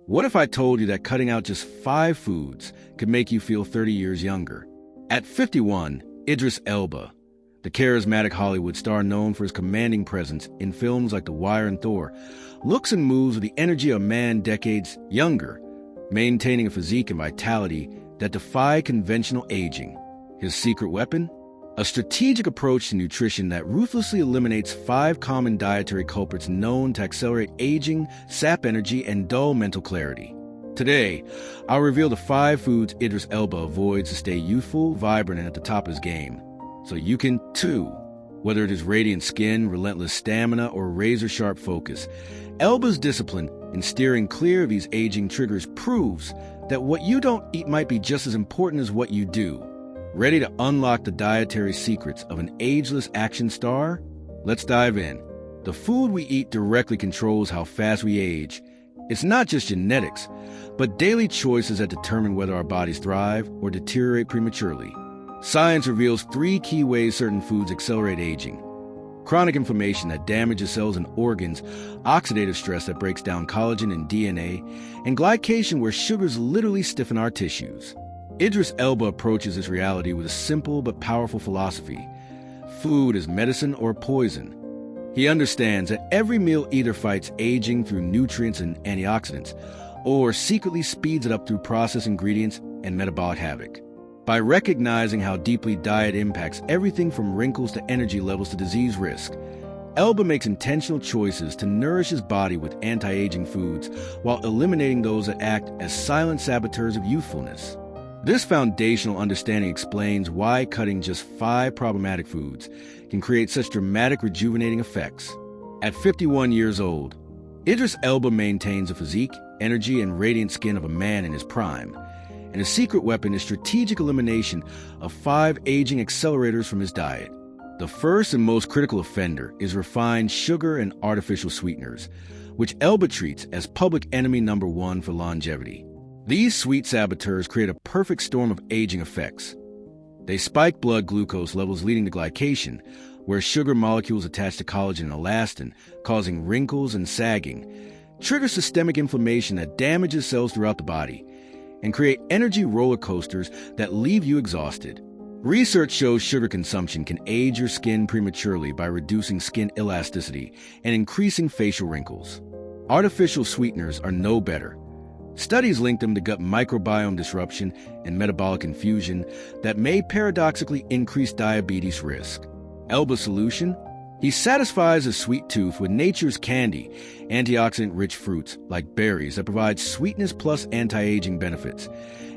What if I told you that cutting out just 5 foods could make you feel 30 years younger? At 51, Idris Elba, the charismatic Hollywood star known for his commanding presence in films like The Wire and Thor, looks and moves with the energy of a man decades younger, maintaining a physique and vitality that defy conventional aging. His secret weapon? A strategic approach to nutrition that ruthlessly eliminates 5 common dietary culprits known to accelerate aging, sap energy, and dull mental clarity. Today, I'll reveal the 5 foods Idris Elba avoids to stay youthful, vibrant, and at the top of his game. So you can, too. Whether it is radiant skin, relentless stamina, or razor-sharp focus, Elba's discipline in steering clear of these aging triggers proves that what you don't eat might be just as important as what you do. Ready to unlock the dietary secrets of an ageless action star? Let's dive in. The food we eat directly controls how fast we age. It's not just genetics, but daily choices that determine whether our bodies thrive or deteriorate prematurely. Science reveals 3 key ways certain foods accelerate aging: chronic inflammation that damages cells and organs, oxidative stress that breaks down collagen and DNA, and glycation where sugars literally stiffen our tissues. Idris Elba approaches this reality with a simple but powerful philosophy. Food is medicine or poison. He understands that every meal either fights aging through nutrients and antioxidants, or secretly speeds it up through processed ingredients and metabolic havoc. By recognizing how deeply diet impacts everything from wrinkles to energy levels to disease risk, Elba makes intentional choices to nourish his body with anti-aging foods while eliminating those that act as silent saboteurs of youthfulness. This foundational understanding explains why cutting just 5 problematic foods can create such dramatic rejuvenating effects. At 51 years old, Idris Elba maintains a physique, energy, and radiant skin of a man in his prime, and his secret weapon is strategic elimination of 5 aging accelerators from his diet. The first and most critical offender is refined sugar and artificial sweeteners, which Elba treats as public enemy number 1 for longevity. These sweet saboteurs create a perfect storm of aging effects. They spike blood glucose levels leading to glycation, where sugar molecules attach to collagen and elastin, causing wrinkles and sagging, trigger systemic inflammation that damages cells throughout the body, and create energy roller coasters that leave you exhausted. Research shows sugar consumption can age your skin prematurely by reducing skin elasticity and increasing facial wrinkles. Artificial sweeteners are no better. Studies link them to gut microbiome disruption and metabolic confusion that may paradoxically increase diabetes risk. Elba's solution? He satisfies a sweet tooth with nature's candy, antioxidant-rich fruits like berries that provide sweetness plus anti-aging benefits,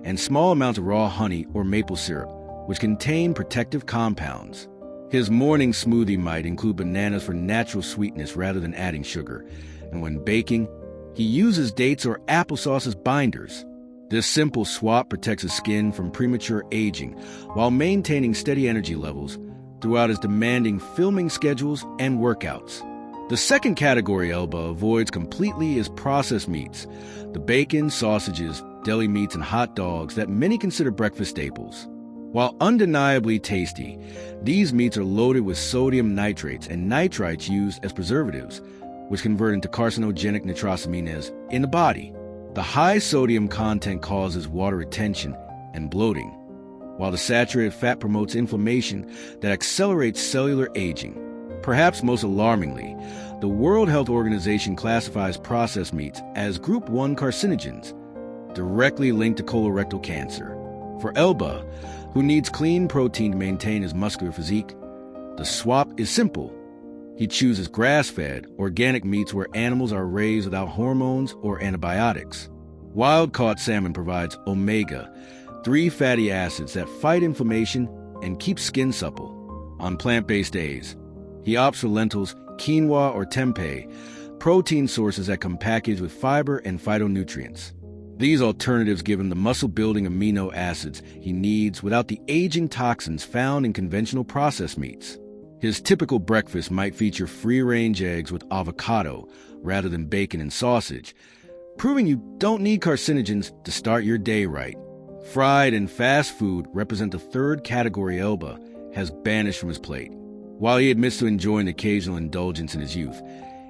and small amounts of raw honey or maple syrup, which contain protective compounds. His morning smoothie might include bananas for natural sweetness rather than adding sugar, and when baking, he uses dates or applesauce as binders. This simple swap protects his skin from premature aging while maintaining steady energy levels throughout his demanding filming schedules and workouts. The second category Elba avoids completely is processed meats, the bacon, sausages, deli meats, and hot dogs that many consider breakfast staples. While undeniably tasty, these meats are loaded with sodium nitrates and nitrites used as preservatives, which convert into carcinogenic nitrosamines in the body. The high sodium content causes water retention and bloating, while the saturated fat promotes inflammation that accelerates cellular aging. Perhaps most alarmingly, the World Health Organization classifies processed meats as Group 1 carcinogens, directly linked to colorectal cancer. For Elba, who needs clean protein to maintain his muscular physique, the swap is simple. He chooses grass-fed, organic meats where animals are raised without hormones or antibiotics. Wild-caught salmon provides omega-3 fatty acids that fight inflammation and keep skin supple. On plant-based days, he opts for lentils, quinoa, or tempeh, protein sources that come packaged with fiber and phytonutrients. These alternatives give him the muscle-building amino acids he needs without the aging toxins found in conventional processed meats. His typical breakfast might feature free-range eggs with avocado rather than bacon and sausage, proving you don't need carcinogens to start your day right. Fried and fast food represent the third category Elba has banished from his plate. While he admits to enjoying occasional indulgence in his youth,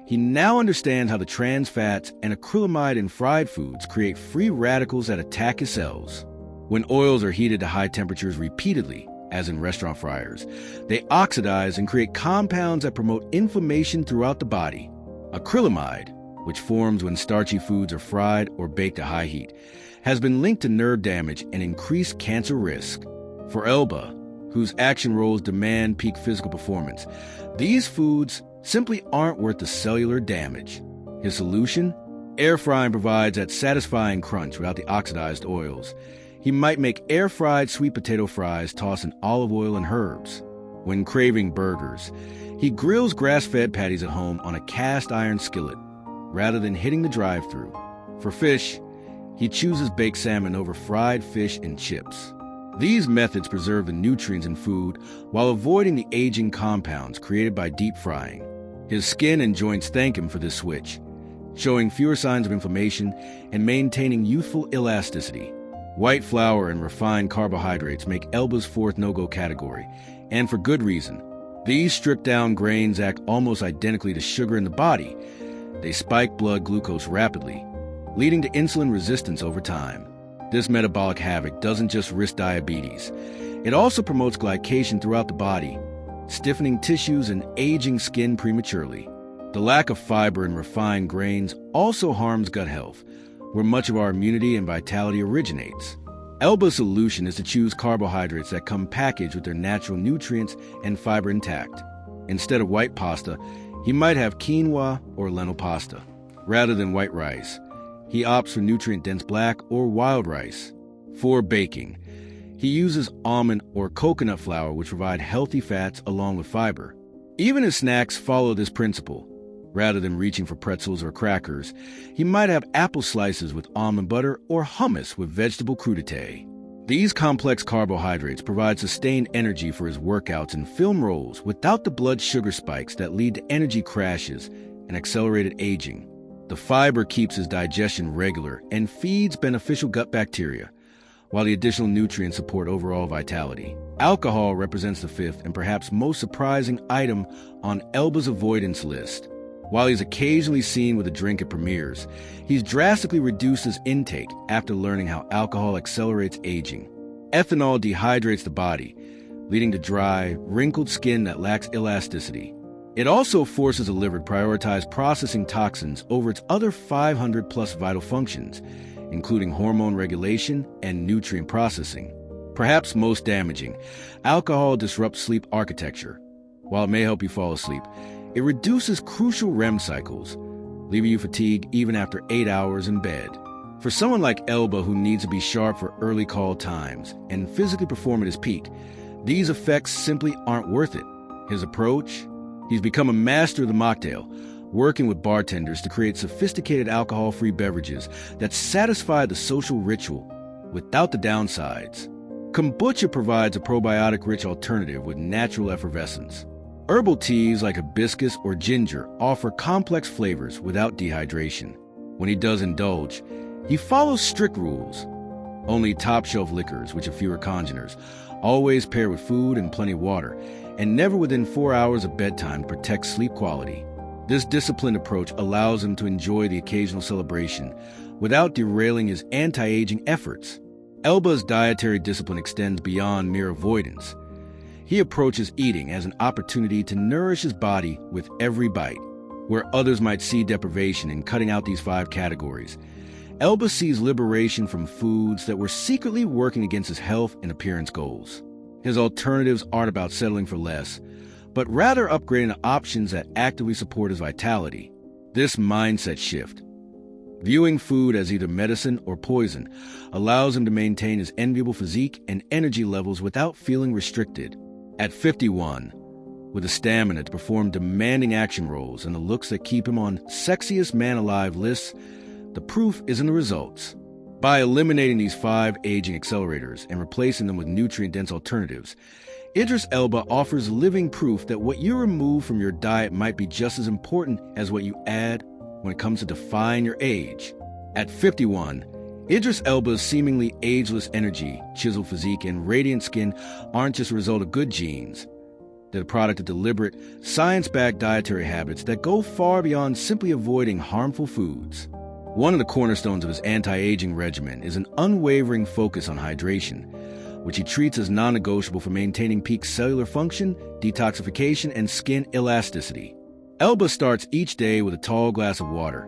He now understands how the trans fats and acrylamide in fried foods create free radicals that attack his cells. When oils are heated to high temperatures repeatedly, as in restaurant fryers, they oxidize and create compounds that promote inflammation throughout the body. Acrylamide, which forms when starchy foods are fried or baked at high heat, has been linked to nerve damage and increased cancer risk. For Elba, whose action roles demand peak physical performance, these foods simply aren't worth the cellular damage. His solution? Air frying provides that satisfying crunch without the oxidized oils. He might make air-fried sweet potato fries tossed in olive oil and herbs. When craving burgers, he grills grass-fed patties at home on a cast-iron skillet, rather than hitting the drive-thru. For fish, he chooses baked salmon over fried fish and chips. These methods preserve the nutrients in food while avoiding the aging compounds created by deep frying. His skin and joints thank him for this switch, showing fewer signs of inflammation and maintaining youthful elasticity. White flour and refined carbohydrates make Elba's fourth no-go category, and for good reason. These stripped-down grains act almost identically to sugar in the body. They spike blood glucose rapidly, leading to insulin resistance over time. This metabolic havoc doesn't just risk diabetes. It also promotes glycation throughout the body, stiffening tissues and aging skin prematurely. The lack of fiber in refined grains also harms gut health, where much of our immunity and vitality originates. Elba's solution is to choose carbohydrates that come packaged with their natural nutrients and fiber intact. Instead of white pasta, he might have quinoa or lentil pasta. Rather than white rice, he opts for nutrient-dense black or wild rice. For baking, he uses almond or coconut flour, which provide healthy fats along with fiber. Even his snacks follow this principle. Rather than reaching for pretzels or crackers, he might have apple slices with almond butter or hummus with vegetable crudité. These complex carbohydrates provide sustained energy for his workouts and film roles without the blood sugar spikes that lead to energy crashes and accelerated aging. The fiber keeps his digestion regular and feeds beneficial gut bacteria, while the additional nutrients support overall vitality. Alcohol represents the fifth and perhaps most surprising item on Elba's avoidance list. While he's occasionally seen with a drink at premieres, he's drastically reduced his intake after learning how alcohol accelerates aging. Ethanol dehydrates the body, leading to dry, wrinkled skin that lacks elasticity. It also forces the liver to prioritize processing toxins over its other 500-plus vital functions, including hormone regulation and nutrient processing. Perhaps most damaging, alcohol disrupts sleep architecture. While it may help you fall asleep, it reduces crucial REM cycles, leaving you fatigued even after 8 hours in bed. For someone like Elba, who needs to be sharp for early call times and physically perform at his peak, these effects simply aren't worth it. His approach? He's become a master of the mocktail, working with bartenders to create sophisticated alcohol-free beverages that satisfy the social ritual without the downsides. Kombucha provides a probiotic-rich alternative with natural effervescence. Herbal teas like hibiscus or ginger offer complex flavors without dehydration. When he does indulge, he follows strict rules. Only top-shelf liquors, which have fewer congeners, always pair with food and plenty of water, and never within 4 hours of bedtime to protect sleep quality. This disciplined approach allows him to enjoy the occasional celebration without derailing his anti-aging efforts. Elba's dietary discipline extends beyond mere avoidance. He approaches eating as an opportunity to nourish his body with every bite. Where others might see deprivation in cutting out these 5 categories, Elba sees liberation from foods that were secretly working against his health and appearance goals. His alternatives aren't about settling for less, but rather upgrading to options that actively support his vitality. This mindset shift, viewing food as either medicine or poison, allows him to maintain his enviable physique and energy levels without feeling restricted. At 51, with the stamina to perform demanding action roles and the looks that keep him on sexiest man alive lists, the proof is in the results. By eliminating these 5 aging accelerators and replacing them with nutrient-dense alternatives, Idris Elba offers living proof that what you remove from your diet might be just as important as what you add when it comes to defying your age. At 51, Idris Elba's seemingly ageless energy, chiseled physique, and radiant skin aren't just a result of good genes. They're the product of deliberate, science-backed dietary habits that go far beyond simply avoiding harmful foods. One of the cornerstones of his anti-aging regimen is an unwavering focus on hydration, which he treats as non-negotiable for maintaining peak cellular function, detoxification, and skin elasticity. Elba starts each day with a tall glass of water,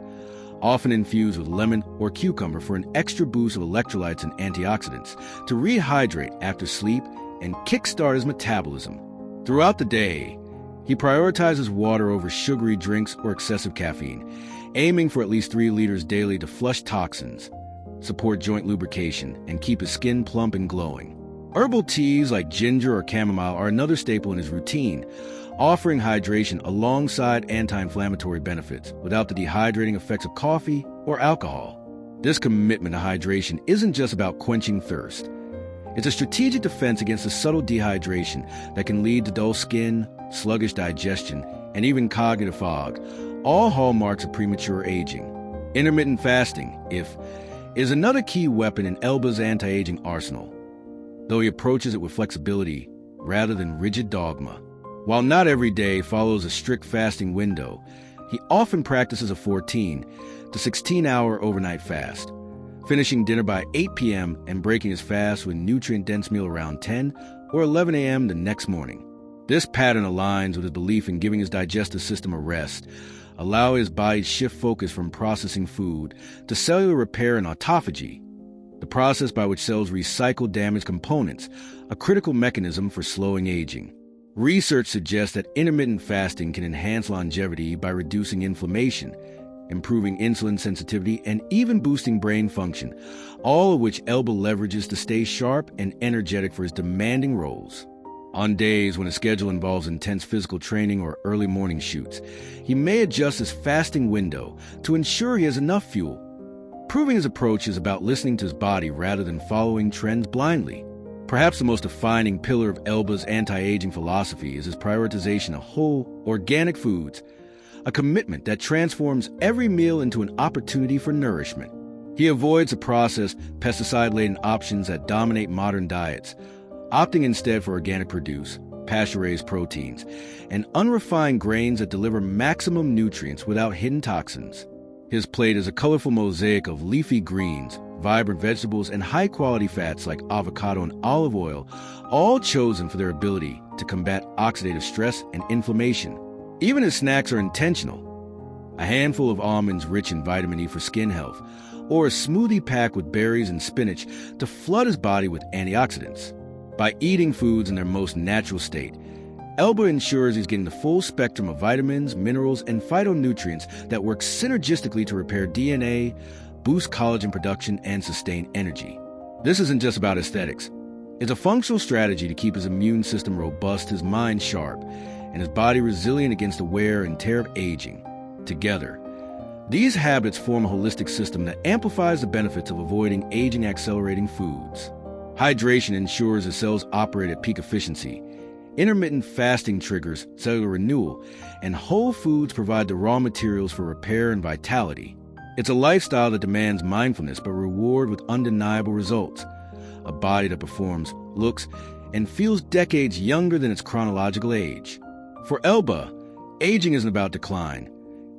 often infused with lemon or cucumber for an extra boost of electrolytes and antioxidants, to rehydrate after sleep and kickstart his metabolism. Throughout the day, he prioritizes water over sugary drinks or excessive caffeine, aiming for at least 3 liters daily to flush toxins, support joint lubrication, and keep his skin plump and glowing. Herbal teas like ginger or chamomile are another staple in his routine, offering hydration alongside anti-inflammatory benefits without the dehydrating effects of coffee or alcohol. This commitment to hydration isn't just about quenching thirst. It's a strategic defense against the subtle dehydration that can lead to dull skin, sluggish digestion, and even cognitive fog, all hallmarks of premature aging. Intermittent fasting, is another key weapon in Elba's anti-aging arsenal, though he approaches it with flexibility rather than rigid dogma. While not every day follows a strict fasting window, he often practices a 14 to 16-hour overnight fast, finishing dinner by 8 p.m. and breaking his fast with a nutrient-dense meal around 10 or 11 a.m. the next morning. This pattern aligns with his belief in giving his digestive system a rest, allowing his body to shift focus from processing food to cellular repair and autophagy, the process by which cells recycle damaged components, a critical mechanism for slowing aging. Research suggests that intermittent fasting can enhance longevity by reducing inflammation, improving insulin sensitivity, and even boosting brain function, all of which Elba leverages to stay sharp and energetic for his demanding roles. On days when a schedule involves intense physical training or early morning shoots, he may adjust his fasting window to ensure he has enough fuel, proving his approach is about listening to his body rather than following trends blindly. Perhaps the most defining pillar of Elba's anti-aging philosophy is his prioritization of whole, organic foods, a commitment that transforms every meal into an opportunity for nourishment. He avoids the processed, pesticide-laden options that dominate modern diets, opting instead for organic produce, pasture-raised proteins, and unrefined grains that deliver maximum nutrients without hidden toxins. His plate is a colorful mosaic of leafy greens, vibrant vegetables, and high-quality fats like avocado and olive oil, all chosen for their ability to combat oxidative stress and inflammation. Even his snacks are intentional. A handful of almonds rich in vitamin E for skin health, or a smoothie packed with berries and spinach to flood his body with antioxidants. By eating foods in their most natural state, Elba ensures he's getting the full spectrum of vitamins, minerals, and phytonutrients that work synergistically to repair DNA, boost collagen production, and sustain energy. This isn't just about aesthetics. It's a functional strategy to keep his immune system robust, his mind sharp, and his body resilient against the wear and tear of aging. Together, these habits form a holistic system that amplifies the benefits of avoiding aging-accelerating foods. Hydration ensures the cells operate at peak efficiency. Intermittent fasting triggers cellular renewal, and whole foods provide the raw materials for repair and vitality. It's a lifestyle that demands mindfulness but reward with undeniable results. A body that performs, looks, and feels decades younger than its chronological age. For Elba, aging isn't about decline.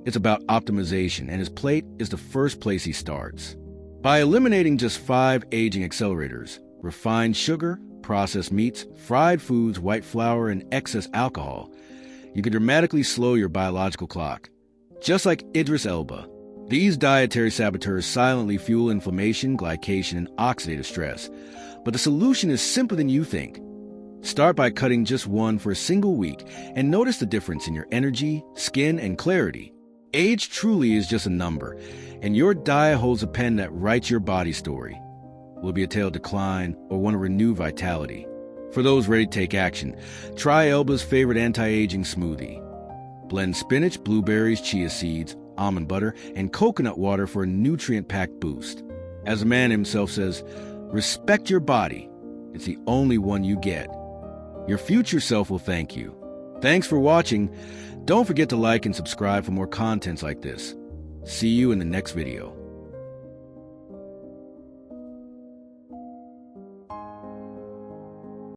It's about optimization, and his plate is the first place he starts. By eliminating just 5 aging accelerators, refined sugar, processed meats, fried foods, white flour, and excess alcohol, you can dramatically slow your biological clock. Just like Idris Elba, these dietary saboteurs silently fuel inflammation, glycation, and oxidative stress. But the solution is simpler than you think. Start by cutting just 1 for a single week and notice the difference in your energy, skin, and clarity. Age truly is just a number, and your diet holds a pen that writes your body story. Will it be a tale of decline or one of renewed vitality? For those ready to take action, try Elba's favorite anti-aging smoothie. Blend spinach, blueberries, chia seeds, almond butter, and coconut water for a nutrient-packed boost. As the man himself says, respect your body. It's the only one you get. Your future self will thank you. Thanks for watching. Don't forget to like and subscribe for more contents like this. See you in the next video.